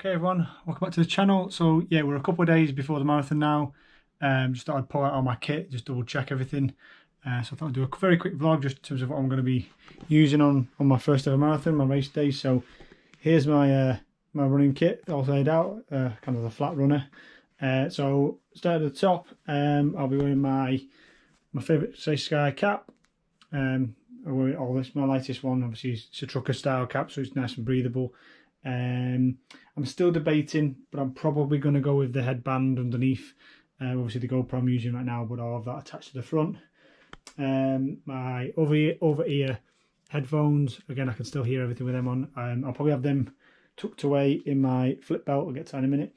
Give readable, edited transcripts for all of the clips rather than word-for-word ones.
Okay everyone, welcome back to the channel. So yeah, we're a couple of days before the marathon now. Just thought I'd pull out all my kit, just double check everything. So I thought I'd do a very quick vlog just in terms of what I'm going to be using on my first ever marathon, my race day. So here's my my running kit all laid out, kind of a flat runner. So start at the top, I'll be wearing my favourite Say Sky cap. I wear all this, my lightest one, obviously it's a trucker style cap, so it's nice and breathable. I'm still debating, but I'm probably going to go with the headband underneath. Obviously the GoPro I'm using right now, but I'll have that attached to the front. My over ear headphones, again I can still hear everything with them on. I'll probably have them tucked away in my flip belt. I'll get to that in a minute,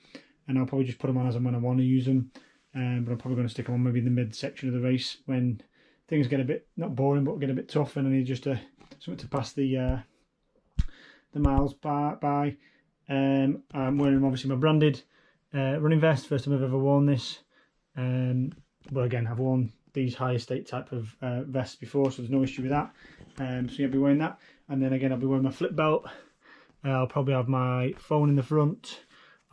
and I'll probably just put them on as and when I want to use them. But I'm probably going to stick them on maybe in the mid section of the race when things get a bit, not boring, but get a bit tough, and I need just something to pass the miles by. I'm wearing obviously my branded running vest. First time I've ever worn this, but again I've worn these high estate type of vests before, so there's no issue with that. So yeah, I'll be wearing that, and then again I'll be wearing my flip belt. I'll probably have my phone in the front.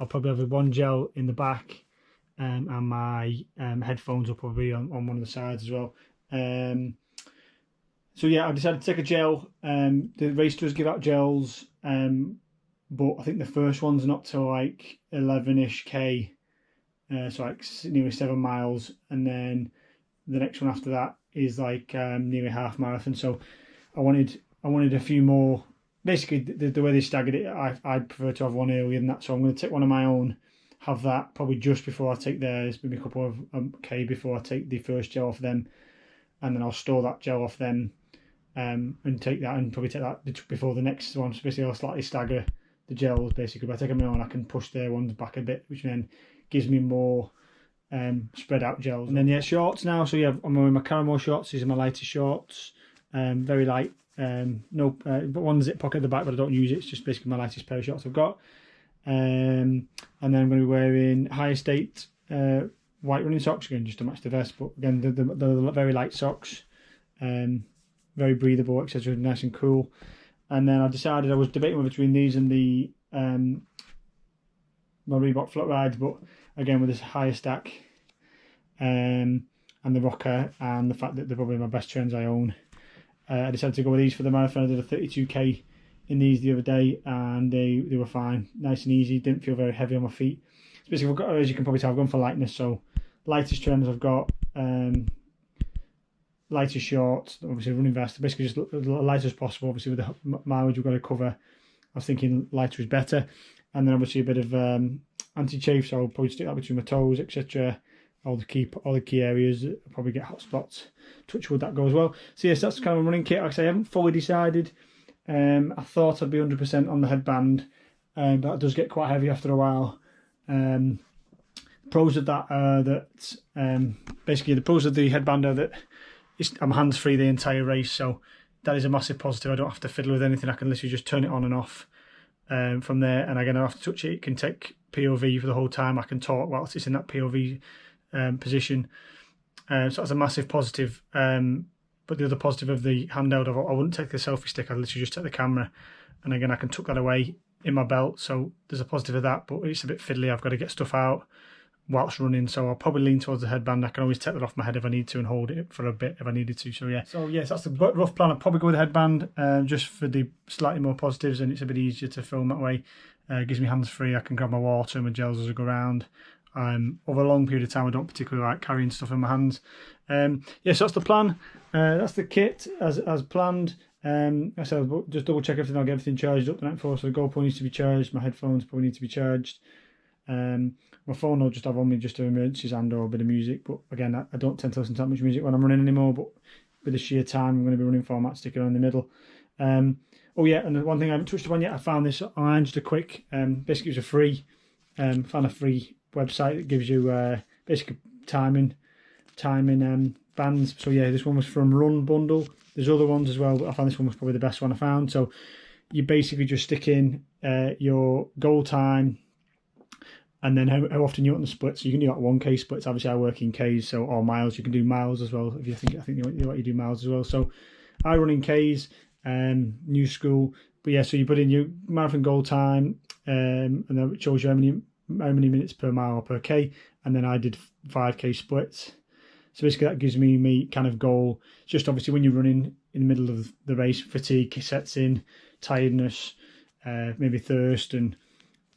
I'll probably have one gel in the back, and my headphones will probably be on one of the sides as well. So yeah, I decided to take a gel. The race does give out gels, but I think the first one's not till like 11-ish K, so like nearly 7 miles, and then the next one after that is like nearly half marathon. So I wanted a few more. Basically, the way they staggered it, I'd prefer to have one earlier than that. So I'm going to take one of my own, have that probably just before I take theirs, maybe a couple of K before I take the first gel off them, and then I'll store that gel off them. And take that, and probably take that before the next one. So basically I'll slightly stagger the gels. Basically by taking them on, I can push their ones back a bit, which then gives me more spread out gels. And then yeah, shorts now. So yeah, I'm wearing my caramel shorts. These are my lightest shorts, very light, but one zip pocket at the back, but I don't use it. It's just basically my lightest pair of shorts I've got. And then I'm going to be wearing high estate white running socks, again just to match the vest, but again the very light socks, very breathable, etc., nice and cool. And then I decided, I was debating between these and the my Reebok Flat Rides, but again with this higher stack and the rocker, and the fact that they're probably my best trainers I own, I decided to go with these for the marathon. I did a 32k in these the other day, and they were fine, nice and easy, didn't feel very heavy on my feet. So basically I've got, as you can probably tell, I've gone for lightness. So lightest trainers I've got, lightest shorts, obviously running vest, basically just as light as possible. Obviously with the mileage we've got to cover, I was thinking lighter is better. And then obviously a bit of anti-chafe, so I'll probably stick that between my toes, etc. All the key areas. I'll probably get hot spots. Touch wood, that goes well. So yes, that's kind of a running kit. Like I say, I haven't fully decided. I thought I'd be 100% on the headband, but that does get quite heavy after a while. Pros of that are that basically the pros of the headband are that I'm hands-free the entire race, so that is a massive positive. I don't have to fiddle with anything. I can literally just turn it on and off from there, and again I don't have to touch it. It can take POV for the whole time. I can talk whilst it's in that POV position, so that's a massive positive. But the other positive of the handheld, I wouldn't take the selfie stick. I'd literally just take the camera, and again I can tuck that away in my belt, so there's a positive of that, but it's a bit fiddly. I've got to get stuff out whilst running, so I'll probably lean towards the headband. I can always take that off my head if I need to and hold it for a bit if I needed to. So yeah, so yes, that's the rough plan. I'll probably go with the headband just for the slightly more positives, and it's a bit easier to film that way. It gives me hands free. I can grab my water and my gels as I go around. Over a long period of time I don't particularly like carrying stuff in my hands. Yeah, so that's the plan. That's the kit as planned. I said I'll just double check everything. I'll get everything charged up the night before, so the GoPro needs to be charged, my headphones probably need to be charged. My phone I'll just have on me just to emergencies and or a bit of music, but again I don't tend to listen to that much music when I'm running anymore, but with the sheer time I'm going to be running for, I might stick it on in the middle. Oh yeah, and the one thing I haven't touched upon yet, I found this online, just a quick, basically it was a free, found a free website that gives you basically timing bands. So yeah, this one was from Run Bundle. There's other ones as well, but I found this one was probably the best one I found. So you basically just stick in your goal time, and then how often you want the split. So you can do like 1K splits. Obviously I work in Ks, so, or miles. You can do miles as well if you think, I think you do miles as well. So I run in Ks, new school. But yeah, so you put in your marathon goal time, and then it shows you how many minutes per mile or per K, and then I did 5K splits. So basically that gives me kind of goal. It's just obviously when you're running in the middle of the race, fatigue sets in, tiredness, maybe thirst, and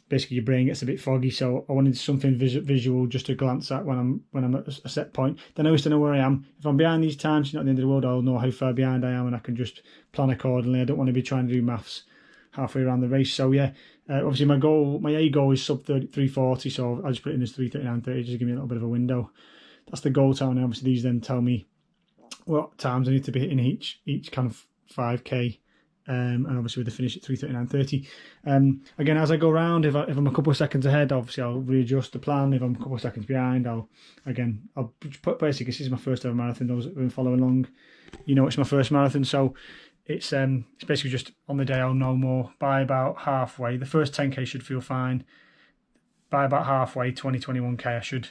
basically your brain gets a bit foggy. So I wanted something visual just to glance at when I'm at a set point. Then I always know where I am. If I'm behind these times, it's not the end of the world. I'll know how far behind I am, and I can just plan accordingly. I don't want to be trying to do maths halfway around the race. So yeah, obviously my A goal is sub 340. So I'll just put it in as 3:39:30, just to give me a little bit of a window. That's the goal time. And obviously these then tell me what times I need to be hitting each kind of 5K. And obviously with the finish at 3:39:30. Again, as I go around, if I'm a couple of seconds ahead, obviously I'll readjust the plan. If I'm a couple of seconds behind, I'll put basically, this is my first ever marathon. Those that have been following along, you know it's my first marathon, so it's basically just on the day I'll know more. By about halfway, the first 10K should feel fine. By about halfway, 21K, I should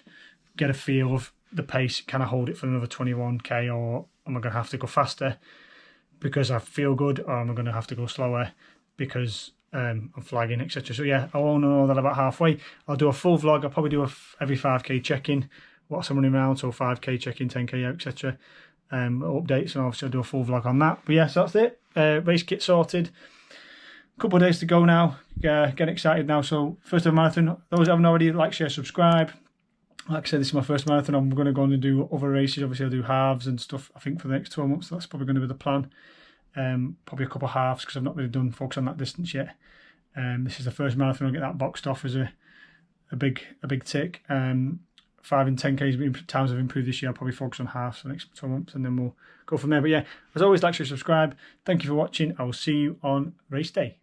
get a feel of the pace. Can I hold it for another 21K, or am I going to have to go faster because I feel good, or am I going to have to go slower because I'm flagging, etc. So yeah, I won't know that about halfway. I'll do a full vlog. I'll probably do every 5K check-in, what's I'm running around, so 5K check-in, 10K out, etc. Updates, and obviously I'll do a full vlog on that. But yeah, so that's it. Race kit sorted. A couple of days to go now. Getting excited now. So first ever marathon. Those that haven't already, like, share, subscribe. Like I said, this is my first marathon. I'm going to go on and do other races. Obviously, I'll do halves and stuff, I think, for the next 12 months. That's probably going to be the plan. Probably a couple of halves, because I've not really done focus on that distance yet. This is the first marathon. I'll get that boxed off as a big tick. 5 and 10Ks times have improved this year. I'll probably focus on halves for the next 12 months, and then we'll go from there. But yeah, as always, like, share, subscribe. Thank you for watching. I will see you on race day.